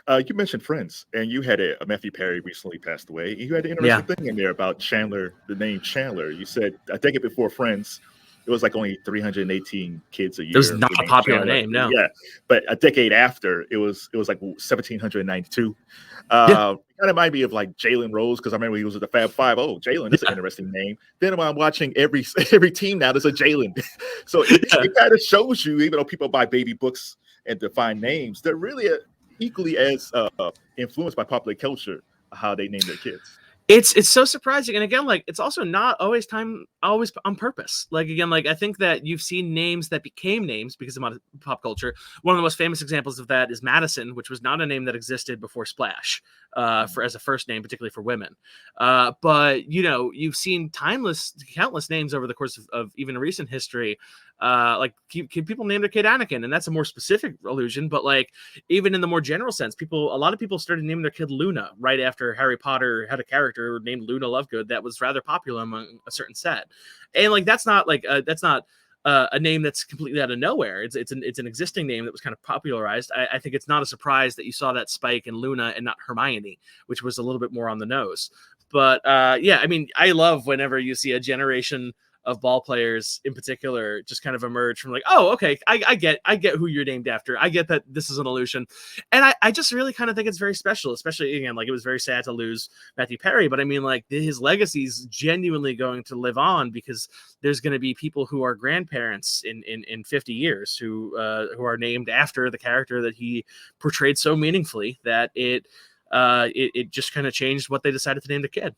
You mentioned Friends, and you had a Matthew Perry recently passed away. You had an Yeah. interesting thing in there about Chandler, the name Chandler. You said a decade before Friends, it was like only 318 kids a It was year not were a named popular Chandler. name, no. Yeah, but a decade after, it was like 1,792. Yeah. Kind of remind me of like Jalen Rose because I remember he was at the Fab Five. Oh, Jalen, that's an Yeah. interesting name. Then when I'm watching every team now, there's a Jalen. So Yeah. it kind of shows you, even though people buy baby books and define names, they're really equally as influenced by popular culture how they name their kids. It's so surprising, and again, like, it's also not always on purpose. Like, again, like, I think that you've seen names that became names because of pop culture. One of the most famous examples of that is Madison, which was not a name that existed before Splash, for as a first name, particularly for women. But you've seen countless names over the course of even recent history. Like, people name their kid Anakin, and that's a more specific allusion. But like, even in the more general sense, a lot of people started naming their kid Luna right after Harry Potter had a character named Luna Lovegood that was rather popular among a certain set. And like, that's not a name that's completely out of nowhere. It's an existing name that was kind of popularized. I think it's not a surprise that you saw that spike in Luna and not Hermione, which was a little bit more on the nose. But yeah, I mean, I love whenever you see a generation of ball players in particular just kind of emerge from like, oh, okay, I get who you're named after. I get that this is an illusion. And I just really kind of think it's very special, especially, again, like, it was very sad to lose Matthew Perry, but I mean, like, his legacy is genuinely going to live on because there's going to be people who are grandparents in 50 years who are named after the character that he portrayed so meaningfully that it just kind of changed what they decided to name the kid.